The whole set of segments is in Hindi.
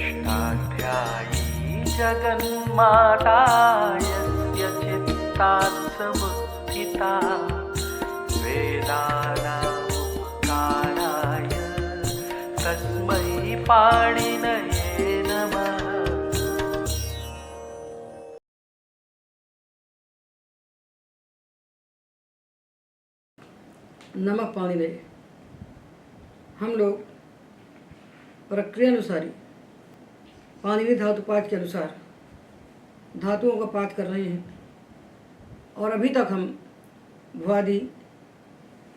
षष्ठाध्यायी जगन्माता यस्य चित्तात् समुत्थिता वेदानामुपकाराय तस्मै पाणिनये नमः। नमः पाणिनये। हम लोग प्रक्रिया अनुसारी पाणिनि धातु पाठ के अनुसार धातुओं का पाठ कर रहे हैं और अभी तक हम भ्वादि,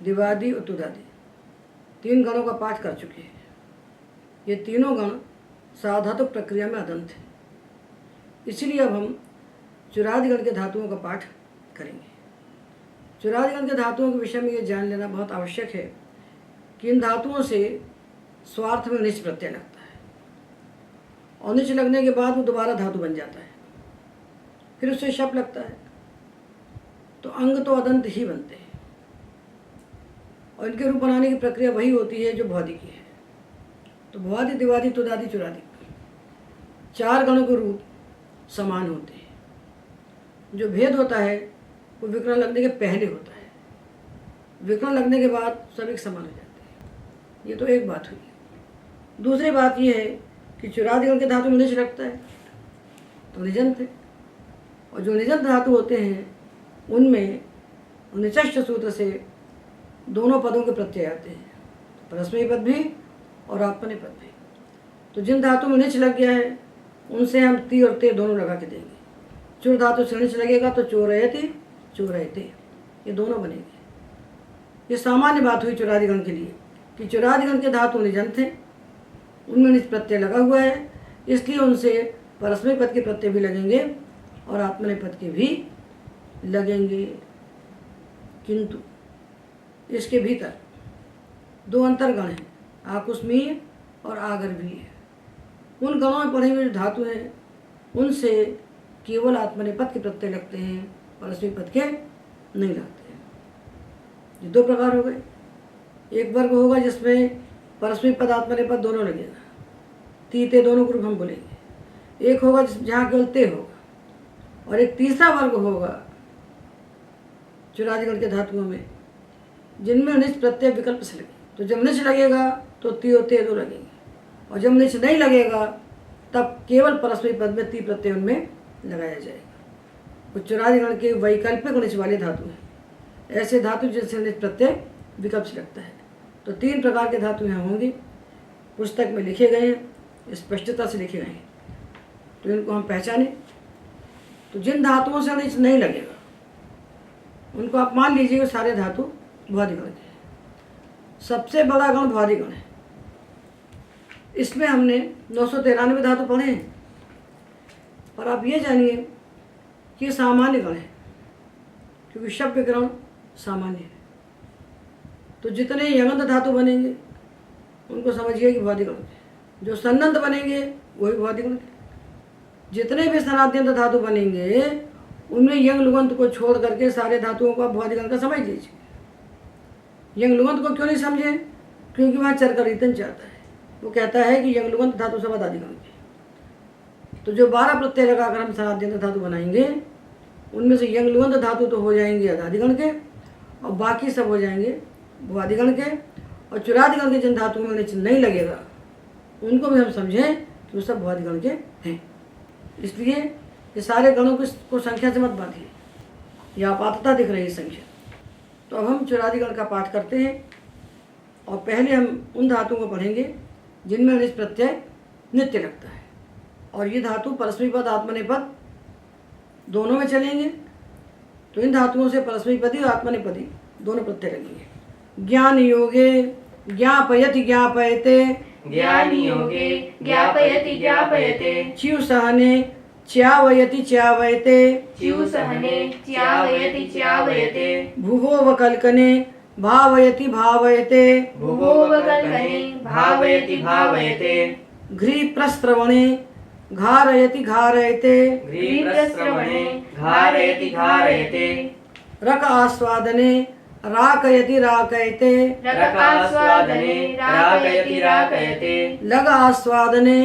दिवादि और तुदादि 3 गणों का पाठ कर चुके हैं। ये तीनों गण साधातुक प्रक्रिया में अदंत हैं, इसलिए अब हम चुरादिगण के धातुओं का पाठ करेंगे। चुरादिगण के धातुओं के विषय में ये जान लेना बहुत आवश्यक है कि इन धातुओं से स्वार्थ में निच प्रत्यय लगता है और निच लगने के बाद वो दोबारा धातु बन जाता है, फिर उससे शप लगता है, तो अंग तो अदंत ही बनते हैं और इनके रूप बनाने की प्रक्रिया वही होती है जो भ्वादि की है। तो भ्वादि, दिवादि, तुदादि, चुरादि 4 गणों के रूप समान होते हैं। जो भेद होता है वो विकरण लगने के पहले होता है, विकरण लगने के बाद सब एक समान हो जाते हैं। ये तो एक बात हुई। दूसरी बात ये है कि चुरादिगण के धातु में निच लगता है तो निजंत है, और जो निजंत धातु होते हैं उनमें निचष्ट सूत्र से दोनों पदों के प्रत्यय आते हैं, परस्मैपद पद भी और आत्मनेपद पद भी। तो जिन धातु में निच लग गया है उनसे हम ती और ते दोनों लगा के देंगे। चुर धातु से निच लगेगा तो चोरयति, चोरयते, ये दोनों बनेंगे। ये सामान्य बात हुई चुरादिगण के लिए कि चुरादिगण के धातु निजंत हैं, उनमें निच प्रत्यय लगा हुआ है, इसलिए उनसे परस्मैपद पद के प्रत्यय भी लगेंगे और आत्मनेपद के भी लगेंगे। किंतु इसके भीतर 2 अंतर्गण हैं, आकुस्मीय और आगर्भीय। उन गणों में पढ़े हुए जो धातु हैं उनसे केवल आत्मनेपद के प्रत्यय लगते हैं, परस्मैपद के नहीं लगते हैं। ये 2 प्रकार हो गए। एक वर्ग होगा जिसमें परस्मैपद आत्मनेपद दोनों लगेगा, तीते दोनों ग्रुप हम बोलेंगे। एक होगा जहाँ केवल ते होगा, और एक तीसरा वर्ग होगा चुरादिगण के धातुओं में जिनमें निच प्रत्यय विकल्प से लगे। तो जब निच लगेगा तो ती और ते 2 लगेंगे, और जब निच नहीं लगेगा तब केवल परस्मैपद में ती प्रत्यय उनमें लगाया जाएगा। तो चुरादिगण के वैकल्पिक निच वाले धातु हैं, ऐसे धातु जिनसे निच प्रत्यय विकल्प से लगता है। तो 3 प्रकार के धातु यहाँ होंगे, पुस्तक में लिखे गए हैं, स्पष्टता से लिखे गए हैं, तो इनको हम पहचाने। तो जिन धातुओं से निच नहीं लगेगा उनको आप मान लीजिए सारे धातु भ्वादिगण के। सबसे बड़ा गण भ्वादिगण है, इसमें हमने 993 धातु पढ़े हैं, पर आप ये जानिए कि ये सामान्य गण है, क्योंकि शब्द विकरण सामान्य है। तो जितने यंगंत धातु बनेंगे उनको समझिए कि भ्वादिगण के, जो सन्नंत बनेंगे वही भ्वादिगण के। जितने भी सनाद्यंत धातु बनेंगे उनमें यंग लुगंत को छोड़ करके सारे धातुओं को भ्वादिगण का समझ लीजिए। यंग लुगंत को क्यों नहीं समझे? क्योंकि वहाँ चरकरीतन चाहता है, वो कहता है कि यंग लुगंत धातु सब आदिगण के। तो जो 12 प्रत्यय लगाकर हम सनाद्यंत धातु बनाएंगे उनमें से यंग लुगंत धातु तो हो जाएंगे आदिगण के और बाकी सब हो जाएंगे भ्वादिगण के। और चुरादिगण के जिन धातुओं में निच नहीं लगेगा उनको भी हम समझें कि वो सब भ्वादिगण के हैं। इसलिए ये सारे गणों को संख्या से मत बांधिए, यह आपातता दिख रही है संख्या। तो अब हम चुरादिगण का पाठ करते हैं और पहले हम उन धातुओं को पढ़ेंगे जिनमें निच प्रत्यय नित्य लगता है, और ये धातु परस्मैपद आत्मनेपद दोनों में चलेंगे। तो इन धातुओं से परस्मैपदी और आत्मनेपदी दोनों प्रत्यय लगेंगे। ज्ञान योगे ज्ञापयति ज्ञापयते, ज्ञान योगे ज्ञापयति ज्ञापयते, च्यु सहने च्यावयति च्यावयते, च्यु सहने च्यावयति च्यावयते, भुवोवकल्कने भावयति भावयते, भुवोवकल्कने भावयति भावयते, घ्रीप्रस्रवणे घारयति घारयते, घ्रीप्रस्रवणे घारयति घारयते, रक आस्वादने राकयति राकयते, रकास्वादने राकयति राकयते, लग आस्वादने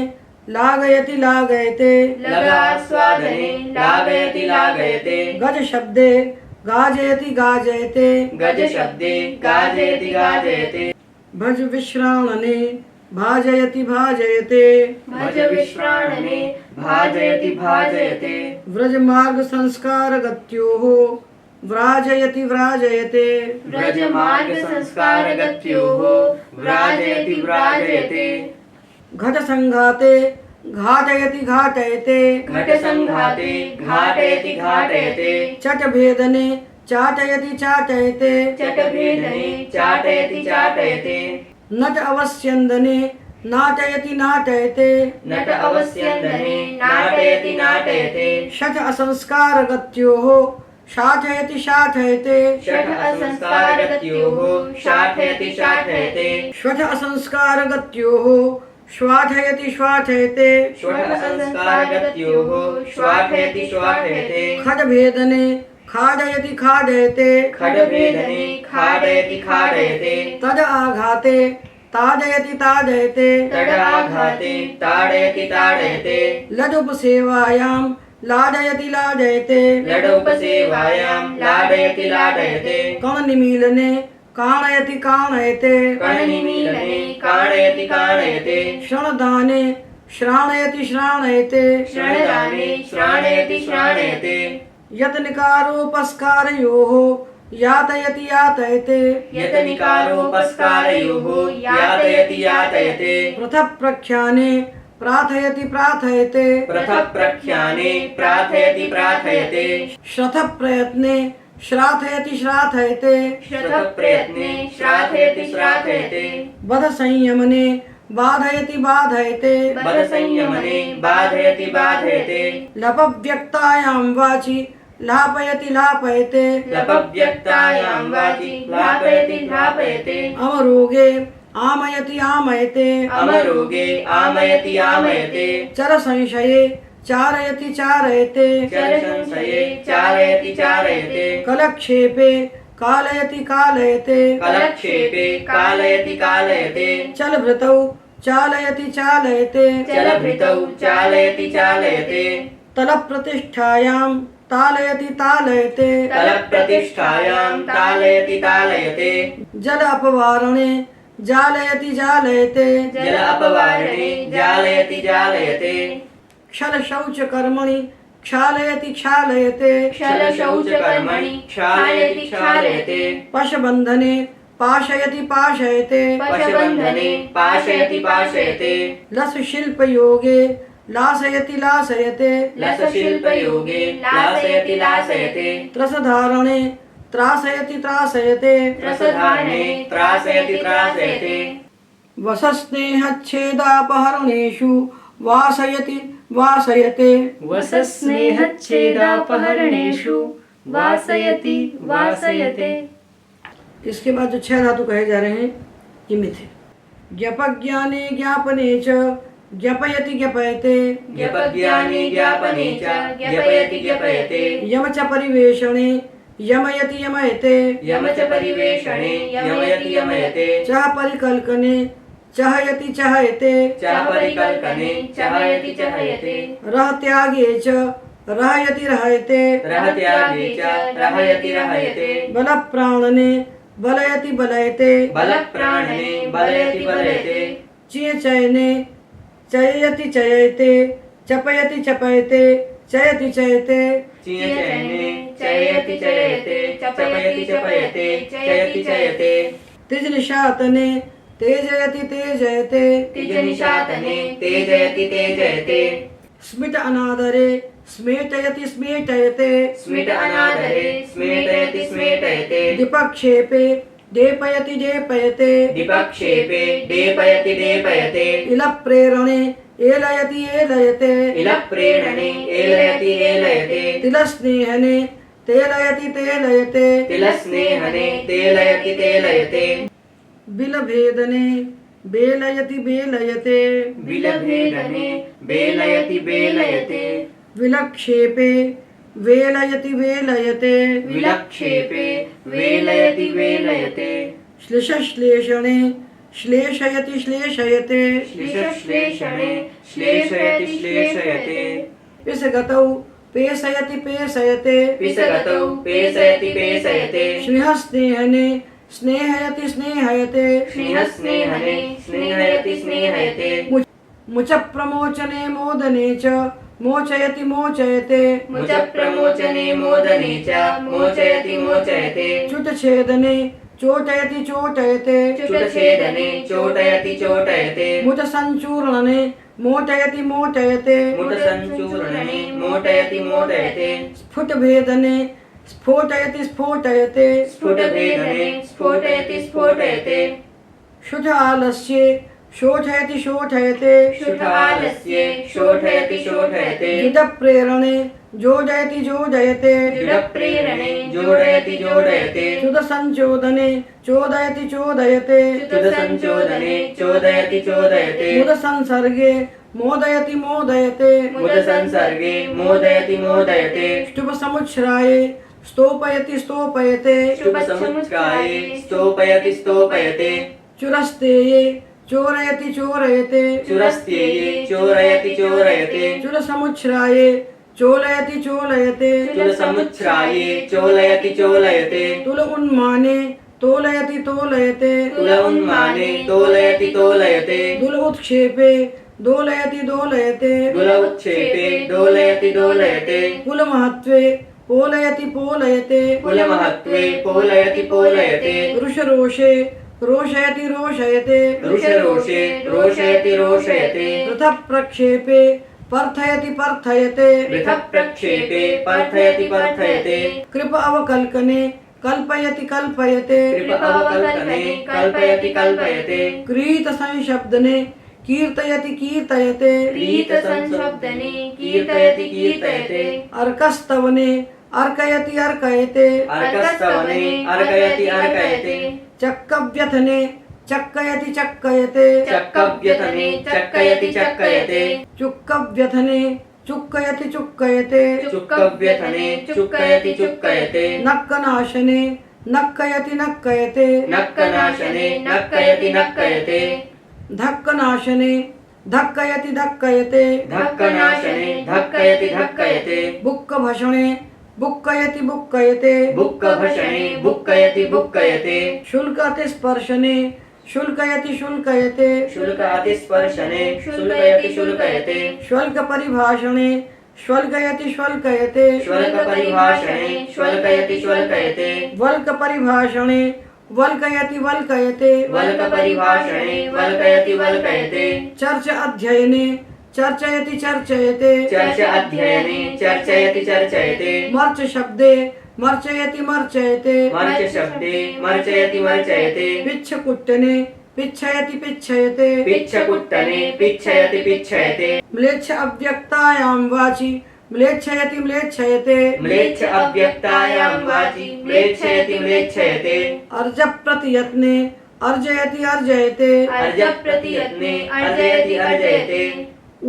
लागयति लागयते लगास्वादने लागयति लागयते गज शब्दे गाजयति गाजयते गज शब्दे गाजयति गाजयते भज विश्राणने भाजयति भाजयते भज विश्राणने भाजयति भाजयते व्रज मार्ग संस्कार गत्योः व्राजयति व्राजयते व्रज मार्ग संस्कार गत्योः व्राजयति व्राजयते घट संघाते घाटयति घाटयते घट संघाते घाटयति घाटयते चट भेदने चाटयति चाटयते चट भेदने चाटयति चाटयते नट अवस्यन्दने नाटयति नाटयते नट अवस्यन्दने नाटयति नाटयते षट् असंस्कार गत्योः शाठयति शाठयते षट् असंस्कार गत्योः शाठयति शाठयते षट् असंस्कार गत्योः श्वाठयति श्वाठयते षट् असंस्कार गत्योः श्वाठयति श्वाठयते खट भेदने खाडयति खाडयते खड भेदने खाडयति खाडयते तद आघाते ताडयति ताडयते तडाघाते ताडयति ताडयते लडुपसेवायां लाडयति लाडयते लडोपसेवायां लाडयति लाडयते कणनिमीलने काणयति काणयते कणनिमीलने काणयति काणयते श्रणदाने श्राणयति श्राणयते श्रणदाने श्राणयति श्राणयते यतनिकारोपस्कारयोः यातयति यातयते यतनिकारोपस्कारयोः यातयति यातयते पृथक् प्रख्याने प्रार्थयति प्रार्थयते पृथक् प्रख्याने प्रार्थयति प्रार्थयते श्रथ प्रयत्ने श्राथयति श्राथयते शतः प्रयत्ने श्राथयति श्राथयते वध संयमने बाधयति बाधयते बल संयमने बाधयति बाधयते लपव्यक्तायां वाचि लापयति लापयते लपव्यक्तायां वाचि लापयति लापयते अमरोगे आमयति आमयते अमरोगे आमयति आमयते चर संशये चारयति चारयते चर संशये चारयति चारयते कलक्षेपे कालयति कालयते कलक्षेपे कालयति कालयते चलभृतौ चालयति चालयते चलभृतौ चालयति चालयते तलप्रतिष्ठायां तालयति तालयते तलप्रतिष्ठायां तालयति तालयते जल अपवारणे जालयति जालयते जल अपवारणे जालयति जालयते क्षल शौच कर्मणि क्षालयति क्षालयते क्षल शौच कर्मणि क्षालयति क्षालयते पशबन्धने पाशयति पाशयते पशबन्धने पाशयति पाशयते लस शिल्प योगे लासयति लासयते लसशिल्पयोगे लासयति लासयते त्रसधारणे त्रासयति त्रासयते रसधारणे त्रासयति त्रासयते वसस्नेहच्छेदापहरणेषु वासयति वासयते वसस्नेहच्छेदापहरणेषु वासयति वासयते। इसके बाद जो 6 धातु कहे जा रहे हैं ये मिथे ज्ञपज्ञाने ज्ञापने च ज्ञपयति ज्ञपयते ज्ञपज्ञाने ज्ञापने च ज्ञपयति ज्ञपयते यम च परिवेषणे यमयति यमयते यम च परिवेषणे यमयति यमयते चः परिकल्पने चहयति चहयते चः परिकल्पने चहयति चहयते रह त्यागे च रहयति रहयते रह त्यागे च रहयति रहयते बल प्राणने बलयति बलयते बल प्राणने बलयति बलयते चिय चयने चययति चययते चपयति चपयते चयति चयते चियचयने चयति चयते चपयति चपयते चयति चयते तिज निशातने तेजयति तेजयते तिजनिशातने तेजयति तेजयते स्मित अनादरे स्मेटयति स्मेटयते स्मित अनादरे स्मेटयति स्मेटयते दिपक्षेपे देपयति देपयते दिपक्षेपे देपयति देपयते इल प्रेरणे एलयति एलयते इल प्रेरणे एलयति एलयते तिलस्नेहने तेलयति तेलयते तिलस्नेहने तेलयति तेलयते बिलभेदने बेलयति बेलयते विलभेदने बेलयति बेलयते विलक्षेपे वेलयति वेलयते विलक्षेपे वेलयति वेलयते श्लिषश्लेषणे श्लेषयति श्लेषयते श्लेषणे श्लेषयति श्लेषयते पिसगतौ पेषयति पेषयते पिसगतौ पेषयति पेषयते स्नेहस्नेहने स्नेहयति स्नेहयते स्नेहस्नेहने स्नेहयति स्नेहयते मुच प्रमोचने मोदने च मोचयति मोचयते मुच प्रमोचने मोदने च मोचयति मोचयते च्युतछेदने चोटयति चोटयते च्युतछेदने चोटयति चोटयते मुट संचूर्णने मोटयति मोटयते मुट संचूर्णने मोटयति मोटयते स्फुटभेदने स्फोटयति स्फोटयते स्फुटभेदने स्फोटयति स्फोटयते शुद्ध आलस्ये शोषयति शोषयते शुद्ध आलस्ये शोषयति शोषयते युध प्रेरणे जोजयति जोजयते जुडप्रेरणे जोडयति जोडयते शुद्ध संचोदने चोदयति चोदयते जुडसंचोदने चोदयति चोदयते मुद संसर्गे मोदयति मोदयते मुद संसर्गे मोदयति मोदयते शुभ समुच्छ्राये स्तोपयति स्तोपयते शुभ समुच्चाये स्तोपयति स्तोपयते चुरस्तेये चोरयति चोरयते चुरस्त्येये चोरयति चोरयते चुर समुच्छ्राये चोलयति चोलयते चुल समुच्छ्राये चोलयति चोलयते तुल उन्माने तोलयति तोलयते तुल उन्माने तोलयति तोलयते दुल उत्क्षेपे दोलयति दोलयते दुल उच्छेपे दोलयति दोलयते कुल महत्वे पोलयति पोलयते कुल महत्वे पोलयति पोलयते ऋषरोषे रोषयति रोषयते ऋषरोषे रोषयति रोषयते पृथक् प्रक्षेपे पर्थयति पर्थयते पृथक् प्रक्षेपे पर्थयति पर्थयते कृप अवकल्कने कल्पयति कल्पयते कृप अवकल्पने कल्पयति कल्पयते क्रीत संशब्दने कीर्तयति कीर्तयते प्रीत संशब्दने कीर्तयति कीर्तयते अर्कस्तवने अर्कयति अर्कयते अर्कस्तवने अर्कयति अर्कयते चक्कव्यथने चक्कयति चक्कयते चक्कव्यथने चक्कयति चक्कयते चुक्कव्यथने चुक्कयति चुक्कयते चुक्कव्यथने चुक्कयति चुक्कयते नक्कनाशने नक्कयति नक्कयते नक्कनाशने नक्कयति नक्कयते धक्कनाशने धक्कयति धक्कयते धक्कनाशने धक्कयति धक्कयते बुक्कभषणे बुक्कयति बुक्कयते बुक्कभषणे बुक्कयति बुक्कयते शुल्क अतिस्पर्शने शुल्कयति शुल्कयते शुल्क अतिस्पर्शने शुल्कयति शुल्कयते श्वल्क परिभाषणे श्वल्कयति श्वल्कयते श्वल्क परिभाषणे श्वल्कयति श्वल्कयते वल्क परिभाषणे वल्कयति वल्कयते वल्क परिभाषणे वल्कयति वल्कयते चर्च अध्ययने चर्चयति चर्चयते चर्च अध्ययने चर्चयति चर्चयते मर्च शब्दे मर्चयति मर्चयते मर्च शब्दे मर्चयति मर्चयते पिच्छकुट्टने पिच्छयति पिच्छयते पिच्छकुट्टने पिच्छयति पिच्छयते म्लेच्छ अव्यक्तायां वाचि म्लेच्छयति म्लेच्छयते म्लेच्छ अव्यक्तायां वाचि म्लेच्छयति म्लेच्छयते अर्ज प्रतियत्ने अर्जयति अर्जयते अर्ज प्रतियत्ने अर्जयति अर्जयते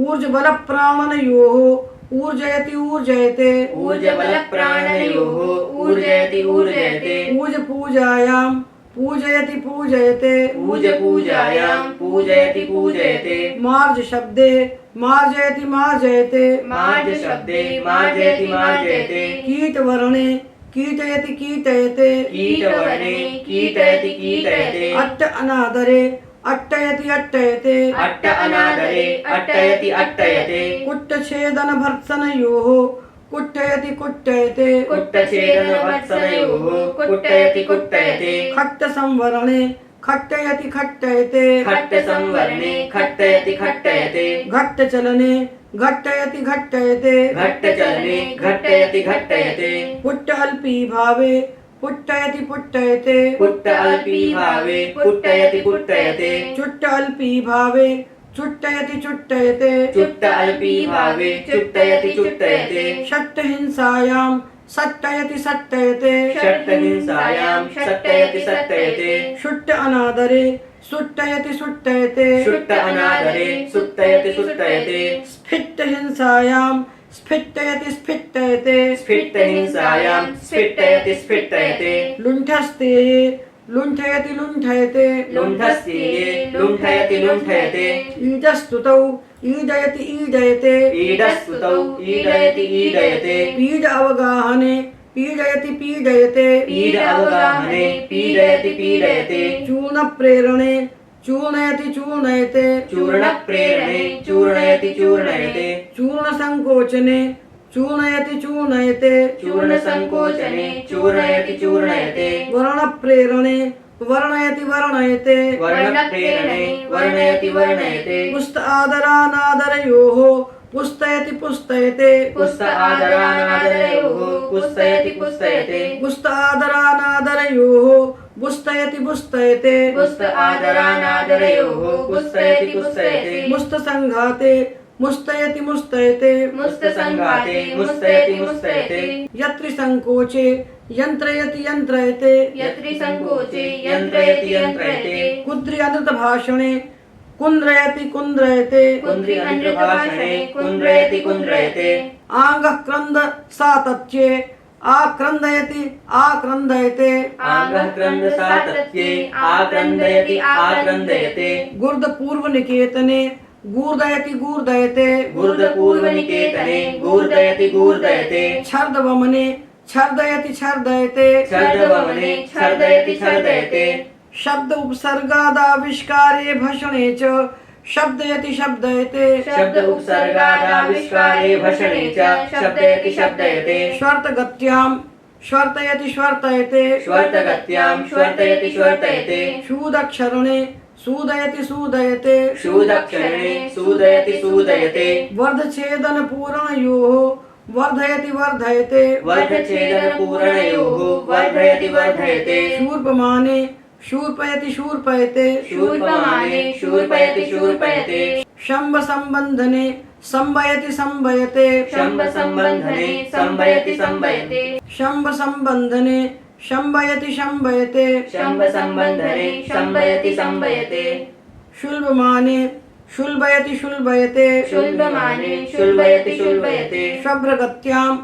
ऊर्ज बल प्राणनयोः ऊर्जयति ऊर्जयते ऊर्ज बल प्राणयोः ऊर्जयति ऊर्जयते ऊज पूजायां पूजयति पूजयते ऊज पूजायां पूजयति पूजयते मार्ज शब्दे मार्जयति मार्जयते मार्ज शब्दे मार्जयति मार्जयते कीट वर्णे कीटयति कीटयते कीटवर्णे कीटयति कीटयते अट्ट अनादरे अट्टयति अट्टयते अट्ट अनादरे अट्टयति अट्टयते कुट्टछेदन भर्त्सनयोः कुट्टयति कुट्टयते कुट्टछेदन भत्सनयोः कुट्टयति कुट्टयते खट्ट संवरणे खट्टयति खट्टयते खट्ट संवरणे खट्टयति खट्टयते घट्ट चलने घट्टयति घट्टयते घट्ट चलने घट्टयति घट्टयते पुट्ट अल्पी भावे पुट्टयति पुट्टयते पुट्ट अल्पी भावे पुट्टयति पुट्टयते चुट्ट अल्पी भावे चुट्टयति चुट्टयते चुट्ट अल्पी भावे चुट्टयति चुट्टयते षट्ट हिंसायां सट्टयति सट्टयते षट्टहिंसायां सट्टयति सट्टयते शुट्ट अनादरे सुट्टयति सुट्टयते शुट्ट अनादरे सुट्टयति सुट्टयते स्फिट्ट हिंसायां स्फिट्टयति स्फिट्टयते स्फिट्टहिंसायां स्फिट्टयति स्फिट्टयते लुण्ठस्तेये लुण्ठयति लुण्ठयते लुण्ठस्येये लुण्ठयति लुण्ठयते ईडस्तुतौ ईडयति ईडयते ईडस्तुतौ ईडयति ईडयते पीड अवगाहने पीडयति पीडयते पीड अवगाहने पीडयति पीडयते चूर्ण प्रेरणे चूर्णयति चूर्णयते चूर्णप्रेरणे चूर्णयति चूर्णयते चूर्ण संकोचने चूर्णयति चूर्णयते चूर्णसङ्कोचने चूर्णयति चूर्णयते वर्ण प्रेरणे वर्णयति वर्णयते वर्णप्रेरणे वर्णयति वर्णयते पुस्त आदरानादरयोः पुस्तयति पुस्तयते पुस्त आदरानादरयोः पुस्तयति पुस्तयते पुस्त आदरानादरयोः पुस्तयति पुस्तयते पुस्त आदरानादरयोः पुस्तयति पुस्तयते मुस्त संघाते मुस्तयति मुस्तयते मुस्तसङ्घाते मुस्तयति मुस्तयते यत्र संकोचे यन्त्रयति यन्त्रयते यत्रिसङ्कोचे यन्त्रयति यन्त्रयते कुद्रि अनृत भाषणे कुन्द्रयति कुन्द्रयते कुन्द्रि अनृतभाषणे कुन्द्रयति कुन्द्रयते आङ्गः क्रन्द सातत्ये आक्रन्दयति आक्रन्दयते आङ्गः क्रन्द सातत्ये आक्रन्दयति आक्रन्दयते गुर्द पूर्व निकेतने गूर्दयति गूर्दयते गुर्दपूर्वनिकेतने गूर्दयति गूर्दयते छर्द वमने छर्दयति छर्दयते छर्दवमने छर्दयति छर्दयते शब्द उपसर्गादाविष्कारे भषणे च शब्दयति शब्दयते शब्द उपसर्गादाविष्कारे भषणे च शब्दयति शब्दयते श्वर्त गत्यां श्वर्तयति श्वर्तयते श्वर्तगत्यां श्वर्तयति श्वर्तयते शूदक्षरणे सूदयति सूदयते शूदक्षरणे सूदयति सूदयते वर्धछेदन पूरणयोः वर्धयति वर्धयते वर्धछेदनपूरणयोः वर्धयति वर्धयते शूर्पमाने शूर्पयति शूर्पयते शूर्पमाने शूर्पयति शूर्पयते शम्ब सम्बन्धने संबयति संबयते शम्ब सम्बन्धने संबयति संबयते शम्ब सम्बन्धने शम्बयति शम्बयते शम्ब सम्बन्धने संबयति संबयते शुल्बमाने शुल्बयति शुल्बयते शुल्बमाने शुल्बयति शुल्बयते श्वभ्रगत्यां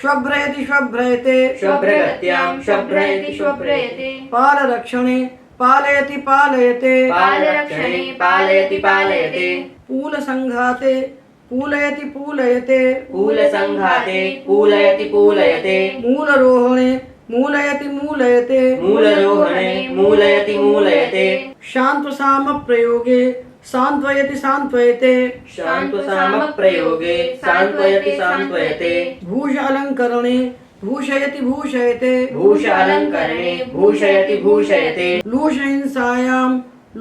श्वभ्रयति श्वभ्रयते शुभ्रगत्यां शुभ्रयति शुभ्रयते पालरक्षणे पालयति पालयते पालरक्षणे पालयति पालयते पूलसङ्घाते पूलयति पूलयते पूलसङ्घाते पूलयति पूलयते मूलरोहणे मूलयति मूलयते मूलरोहणे मूलयति मूलयते शान्त्वसामप्रयोगे सान्त्वयति सान्त्वयते शान्त्वसामप्रयोगे सान्त्वयति सान्त्वयते भूष अलङ्करणे भूषयति भूषयते भूष अलङ्करणे भूषयति भूषयते लूषहिंसायां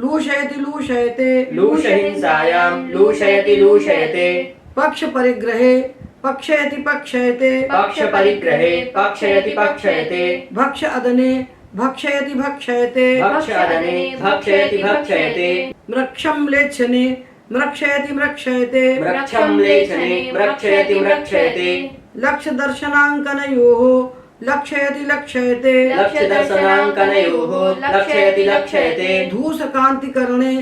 लूषयति लूषयते लूषहिंसायां लूषयति लूषयते पक्षपरिग्रहे पक्षयति पक्षयते पक्षपरिग्रहे पक्षयति पक्षयते भक्ष अदने भक्षयति भक्षयते भक्षअदने भक्षयति भक्षयते मृक्षं लेच्छने मृक्षयति मृक्षयते वृक्षं लेखने मृक्षयति मृक्षयते लक्ष्यदर्शनाङ्कनयोः लक्षयति लक्षयते लक्ष्यदर्शनाङ्कनयोः लक्षयति लक्षयते धूसकान्तिकरणे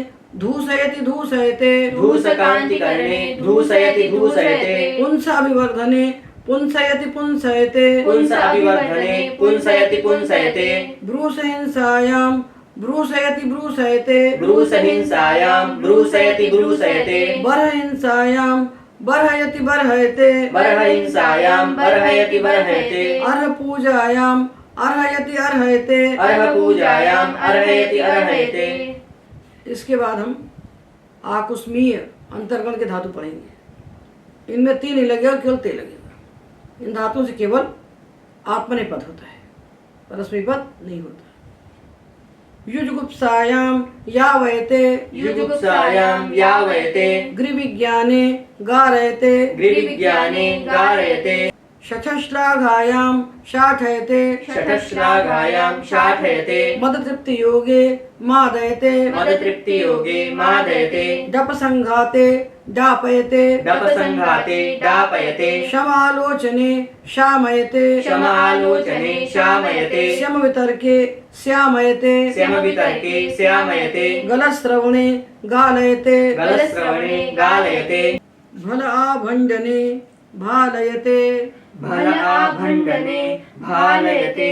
धूसयति धूसयते धूसकान्तिकरणे धूसयति धूसयते पुंस अभिवर्धने पुंसयति पुंसयते पुंस अभिवर्धने पुंसयति पुंसयते ब्रूसहिंसायां ब्रूसयति ब्रूसयते ब्रूसहिंसायां ब्रूसयति ब्रूसयते बर्हहिंसायां बर्हयति बर्हयते बर्हहिंसायां बर्हयति बर्हयते अर्हपूजायां अर्हयति अर्हयते अर्हपूजायाम् अर्हयति अर्हयते। इसके बाद हम आकुस्मीय अंतर्गण के धातु पढ़ेंगे। इनमें तीन ही लगेगा, केवल ते लगेगा। इन धातुओं से केवल आत्मनेपद होता है, परस्मैपद नहीं होता। युजुगुप्सायां यावयते युजुगुप्सायां यावयते गृहविज्ञाने गारयते गृहविज्ञाने गारयते शठश्लाघायां शाठयते शठश्लाघायां शाठयते मदतृप्तियोगे मादयते मदतृप्तियोगे मादयते डपसङ्घाते डापयते डपसङ्घाते डापयते शमालोचने शामयते शमालोचने शामयते श्यमवितर्के श्यामयते श्यमवितर्के श्यामयते गलश्रवणे गालयते गलश्रवणे गालयते भल आभण्डने भालयते भल आभण्डने भालयते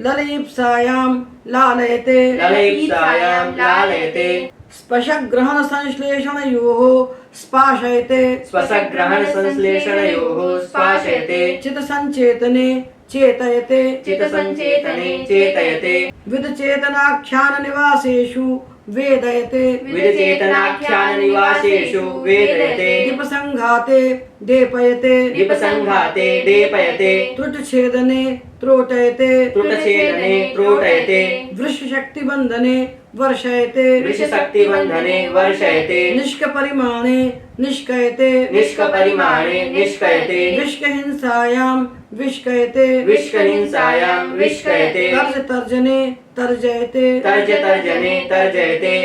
ललिप्सायां लालयते ललैप्सायां लालयते स्पर्शग्रहण संश्लेषणयोः स्पाशयते स्वसग्रहण संश्लेषणयोः स्पाशयते चित्तसञ्चेतने चेतयते चित्तसञ्चेतने चेतयते विदचेतनाख्यान निवासेषु वेदयते विदचेतनाख्यान निवासेषु वेदयते दीपसंघाते देपयते दीपसंघाते देपयते त्रुटछेदने त्रोटयते त्रुटछेदने त्रोटयते वृषशक्तिबन्धने वर्षयते वृषशक्तिबन्धने वर्षयते निष्कपरिमाणे निष्कयते निष्कपरिमाणे निष्कयते विष्कहिंसायां विष्कयते विष्कहिंसायां विष्कयते तर्जने तर्जयते तर्जने तर्जयते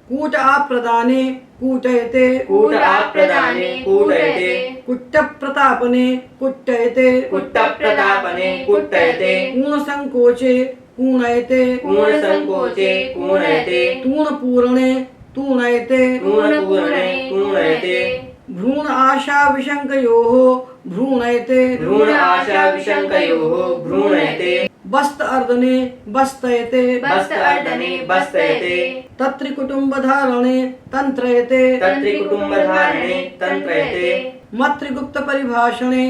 कूट आप्रदाने कूटयते कूट आप्रदाने कूटयते कुट्टप्रतापने कुट्टयते कुट्टप्रतापने कुट्टयते पूर्णसङ्कोचे पूर्णयते पूर्णसङ्कोचे पूर्णयते तूर्णपूरणे तूर्णयते पूर्णपूर्णे पूर्णयते भ्रूण आशा विशङ्कयोः भ्रूणयते भ्रूण आशा विशङ्कयोः भ्रूणयते बस्त अर्दने बस्तयते बस्तअर्दने बस्तयते तत्रिकुटुम्बधारणे तन्त्रयते तत्रिकुटुम्बधारणे तन्त्रयते मत्रिगुप्त परिभाषणे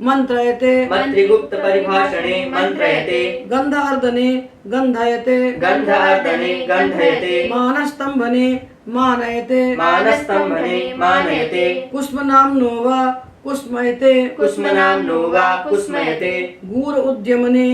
मंत्रयते मत्रिगुप्त परिभाषणे मंत्रयते गन्धार्दने गन्धयते गन्धार्दने गन्धयते मानस्तम्भने मानयते मानस्तम्भने मानयते कुस्मनाम्नो वा कुस्मयते कुस्मनाम्नो वा कुस्मयते गूर उद्यमने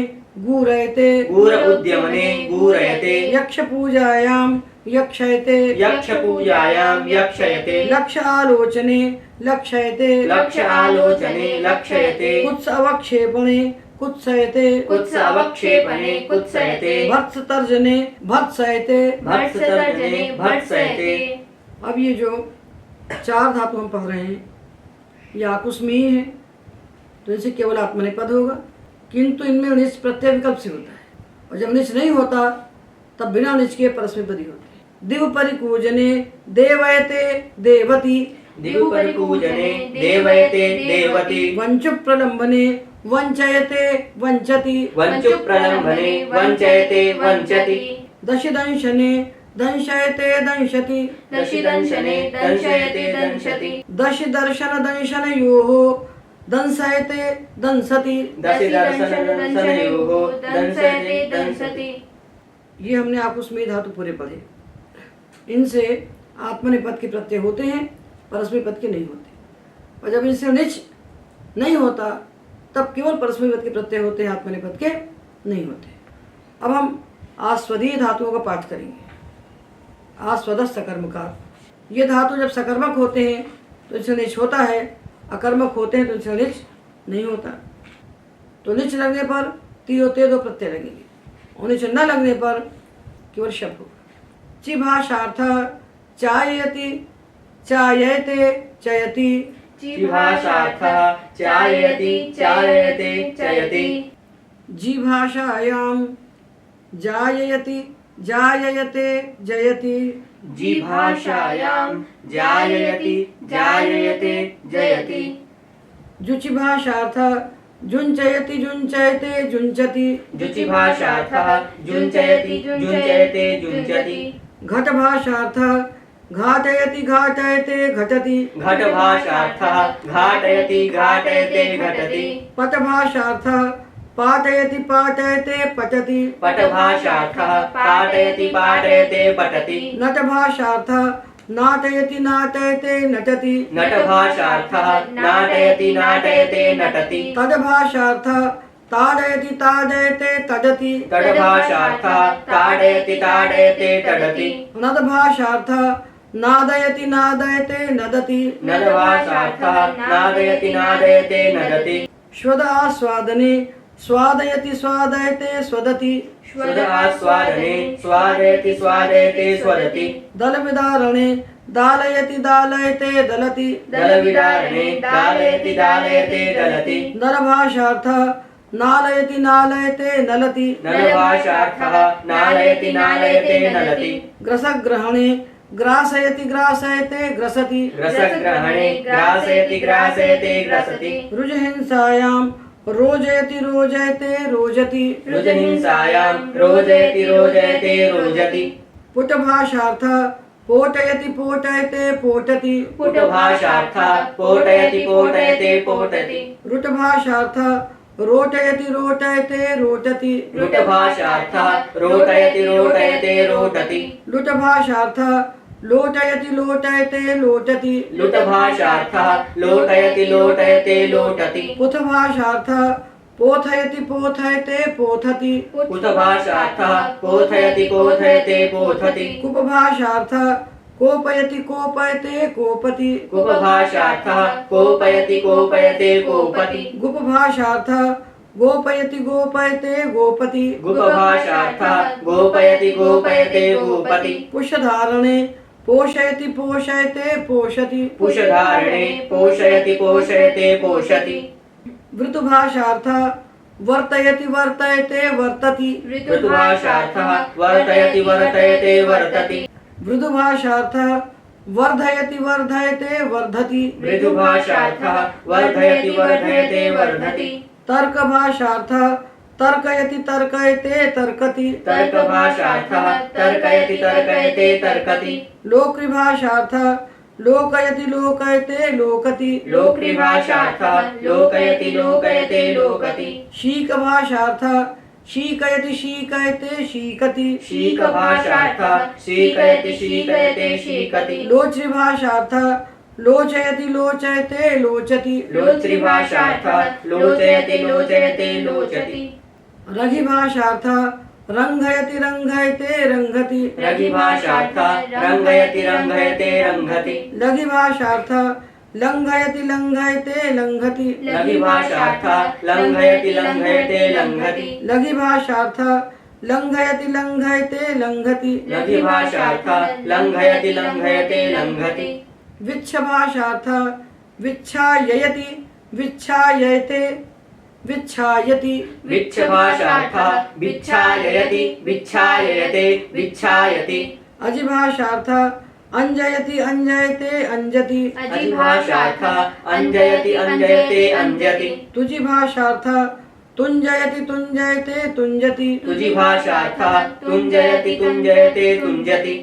गूरयते गूर उद्यमने गूरयते यक्षपूजायां यक्षयते यक्षपूजायां यक्षयते लक्ष आलोचने लक्षयते लक्ष आलोचने लक्षयते कुत्स अवक्षेपणे कुत्सयते कुत्स अवक्षेपणे कुत्सयते भत्सतर्जने भत्सयते भत्सतर्जने भत्सयते। अब ये जो चार धातु हम पढ़ रहे हैं ये आकुस्मीय है, तो इनसे केवल आत्मनेपद होगा, किंतु इनमें निच प्रत्यय विकल्प से होता है, और जब निच नहीं होता तब बिना निच के परस्मैपदी होते हैं। दिव परिकूजने देवयते देवती दिवु परिपूजने देवयते देवति वंचु प्रलंबने वंचयते वंचति वंचु प्रलंबने वंचयते वंचति दशदंशने दंशयते दंशति दशिदंशने दंशयते दंशति दश दर्शन दंशनयोः दंशयते दंसति। दशदर्शन दंशनयोः दंशयते दंसति। ये हमने आकुस्मीय धातु पूरे पढ़े। इनसे आत्मनेपद के प्रत्यय होते हैं, परस्मैपद के नहीं होते, और जब इनसे निच नहीं होता तब केवल परस्मैपद के प्रत्यय होते हैं, आत्मनेपद के नहीं होते। अब हम आस्वदीय धातुओं का पाठ करेंगे। आस्वद सकर्मकार, ये धातु जब सकर्मक होते हैं तो इनसे निच होता है, अकर्मक होते हैं तो इनसे निच नहीं होता। तो निच लगने पर ती होते दो प्रत्यय लगेंगे, और निच न लगने पर केवल शब्द होगा। चिभाषार्थ चाययति चाययते चयति जिभाषार्थः चाययति चाययते चयति जिभाषायां जाययति जाययते जयति जिभाषायां जाययति जाययते जयति जुचिभाषार्थ जुञ्चयति जुञ्चयते जुञ्चति जुचिभाषार्थः जुञ्चयति जुञ्चयते जुञ्चति घटभाषार्थ घाटयति घाटयते घटति घटभाषार्थः घाटयति घाटयते घटति पटभाषार्थ पाठयति पाठयते पठति पटभाषार्थः पाठयति पाठयते पठति नटभाषार्थ नाटयति नाटयते नटति नटभाषार्थः नाटयति नाटयते नटति तद्भाषार्थ ताडयति ताडयते तडति तद्भाषार्थः ताडयति ताडयते तडति नदभाषार्थ नादयति नादयते नदति नदभाषार्थः नादयति नादयते नदति श्वद आस्वादने स्वादयति स्वादयते स्वदति स्वद आस्वादने स्वादयति स्वादयते स्वदति दलविदारणे दालयति दालयते दलति दलविदारणे दालयति दालयते दलति नरभाषार्थ नालयति नालयते नलति नलभाषार्थः नालयति नालयते नलति ग्रसग्रहणे ग्रासयति ग्रासयते ग्रसति रसग्रहणे ग्रासयति ग्रासयते ग्रसति रुजहिंसायां रोजयति रोजयते रोजति रुजहिंसायां रोजयति रोजयते रोजति पुटभाषार्थः पोटयति पोटयते पोटति पुटभाषार्थः पोटयति पोटयते पोटति रुटभाषार्थः रोटयति रोटयते रोटति रुटभाषार्थः रोटयति रोटयते रोटति लुटभाषार्थः लोटयति लोटयते लोटति लुटभाषार्थः लोटयति लोटयते लोटति पुथभाषार्थः पोथयति पोथयते पोथति पुटभाषार्थः पोथयति पोथयते पोथति कुपभाषार्थः कोपयति कोपयते कोपति कुपभाषार्थः कोपयति कोपयते कोपति गुपभाषार्थः गोपयति गोपयते गोपति गुपभाषार्थः गोपयति गोपयते गोपति पुषधारणे पोषयति पोषयते पोषति पुषधारणे पोषयति पोषयते पोषति वृतुभाषार्थः वर्तयति वर्तयते वर्तति ऋतुभाषार्थः वर्तयति वर्तयते वर्तति मृदुभाषार्थः वर्धयति वर्धयते वर्धति मृदुभाषार्थः वर्धयति वर्धयते वर्धति तर्कभाषार्थः तर्कयति तर्कयते तर्कति तर्कभाषार्थः तर्कयति तर्कयते तर्कति लोकभाषार्थः लोकयति लोकयते लोकति लोकभाषार्थः लोकयति लोकयते लोकति शीकभाषार्थः शीकयति शीकयते शीकति शीकभाषार्थः शीकयति शीकयते शीकति लोचृभाषार्थः लोचयति लोचयते लोचति लोचृभाषार्थः लोचयति लोचयते लोचति रघिभाषार्थः रंघयति रंघयते रंघति रघिभाषार्थः रंघयति रंघयते रंघति लघिभाषार्थः लंघयति लंघयते लंघति लघिभाषार्थः लंघयति लंघयते लंघति लघिभाषार्थः लंघयति लंघयते लंघति लघिभाषार्थः लंघयति लंघयते लंघति विच्छभाषार्थः विच्छाययति विच्छायते विच्छायति विच्छभाषार्थः विच्छाययति विच्छाययते विच्छायति अजिभाषार्थः अंजयति अंजयते अंजति अजिभाषार्थः अंजयति अंजयते अंजति तुजिभाषार्थः तुंजयति तुंजयते तुंजति तुजिभाषार्थः तुंजयति तुंजयते तुंजति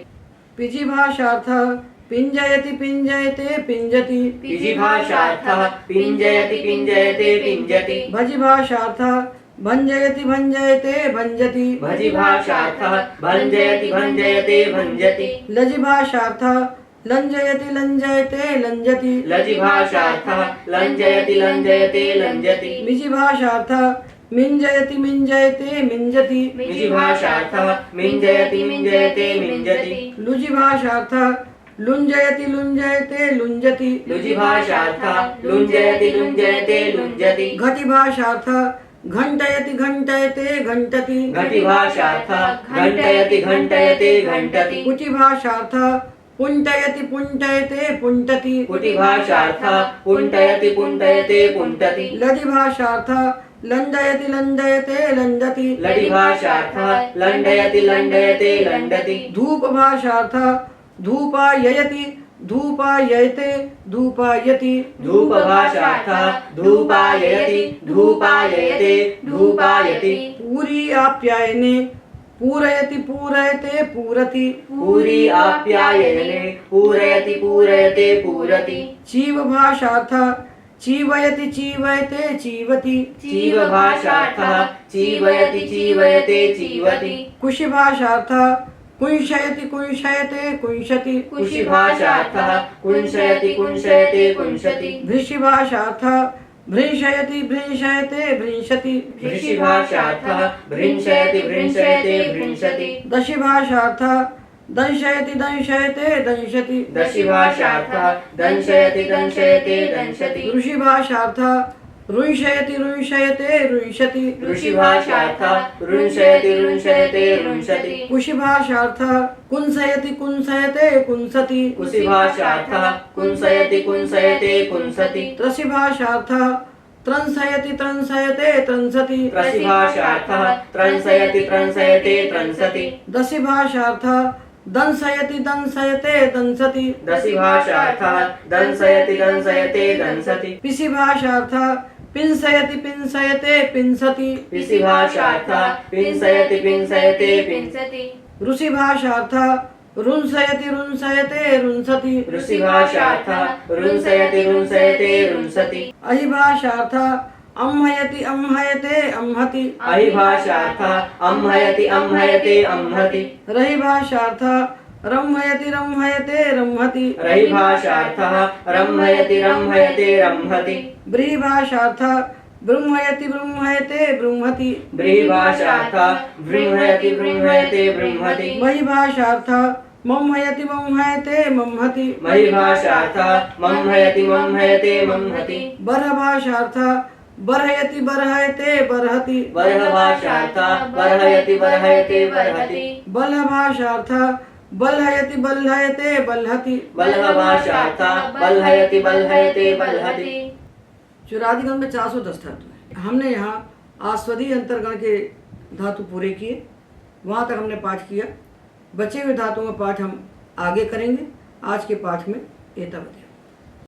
पिजिभाषार्थः पिंजयति पिंजयते पिंजति पिजिभाषार्थः पिंजयति पिंजयते पिंजति भजिभाषार्थः भंजयति भंजयते भंजति भजिभाषार्थः भंजयति भंजयते भंजति लजिभाषार्थः लंजयति लंजयते लंजति लजिभाषार्थः लंजयति लंजयते लंजति मिजिभाषार्थः मिंजयति मिंजयते मिंजति मिजिभाषार्थः मिंजयति मिंजयते मिंजति लुजिभाषार्थः लुंजयति लुंजयते लुंजति लुजिभाषार्थः लुंजयति लुंजयते लुंजति घटिभाषार्थः घंटयति घंटयते घंटति घटिभाषार्थः घंटयति घंटयते घंटति कुटिभाषार्थः पुंटयति पुंटयते पुंटति कुटिभाषार्थः पुंटयति पुंटयते पुंटति लदिभाषार्थः लंडयति लंडयते लंडति लडिभाषार्थः लंडयति लंडयते लंडति धूपभाषार्थः धूपाययति धूपाययते धूपायति धूपभाषार्थः धूपाययति धूपाययते धूपायति पूरी आप्यायने पूरयति पूरयते पूरति पूरी आप्यायने पूरयति पूरयते पूरति चीवभाषार्थः चीवयति चीवयते चीवति चीवभाषार्थः चीवयति चीवयते चीवति कुशिभाषार्थः कुंशयति कुंशयते कुंशति कुशिभाषार्थः कुंशयति कुंशयते कुंशति भृशिभाषार्थः भृंशयति भृंशयते भृंशति भृशिभाषार्थः भृंशयति भृंशयते भृंशति दशिभाषार्थः दंशयति दंशयते दंशति दशिभाषार्थः दंशयति दंशयते दंशति ऋषिभाषार्थः रुंशयति रुंशयते रुंशति ऋषिभाषार्थः रुंशयति रुंशयते रुंशति कुशिभाषार्थः कुंसयति कुंसयते कुंसति कुशिभाषार्थः कुंसयति कुंसयते कुंसति त्रसिभाषार्थः त्रंसयति त्रंसयते त्रंसति त्रसिभाषार्थः त्रंसयति त्रंसयते त्रंसति दशिभाषार्थः दंसयति दंसयते दंसति दशिभाषार्थः दंसयति दंसयते दंसति पिशिभाषार्थः पिंसयति पिंसयते पिंसति। पिसि भाषार्थः पिंसयति पिंसयते पिंसति। ऋषि भाषार्थः रुंसयति रुंसयते रुंसति। ऋषि भाषार्थः रुंसयति रुंसयते रुंसति। अहि भाषार्थः अम्हयति अम्हयते अम्हति। अहि भाषार्थः अम्हयति अम्हयते अम्हति। रहि भाषार्थः रम्हयति रम्हयते रम्हति। रहि भाषार्थः रम्हयति रम्हयते रम्हति। ब्रीहि भाषार्थः ब्रह्मयति ब्रह्मयते ब्रह्मति। ब्रीहि भाषार्थः बृंहयति बृंहयते बृंहति। महि भाषार्थः मम्हयति मम्हयते मम्हति। महि भाषार्थः मम्हयति मम्हयते मम्हति। बर्ह भाषार्थः बर्हयति बर्हयते बर्हति। बर्ह भाषार्थः बर्हयति बर्हयते बर्हति। बल्ह भाषार्थः बल्हयति बल्हयते बल्हति। बल्ह भाषार्थः बल्हयति बल्हयते बल्हति। चुरादिगण में 410 धातु है। हमने यहाँ आस्वदी अंतर्गण के धातु पूरे किए, वहाँ तक हमने पाठ किया। बचे हुए धातुओं का पाठ हम आगे करेंगे। आज के पाठ में एतावत।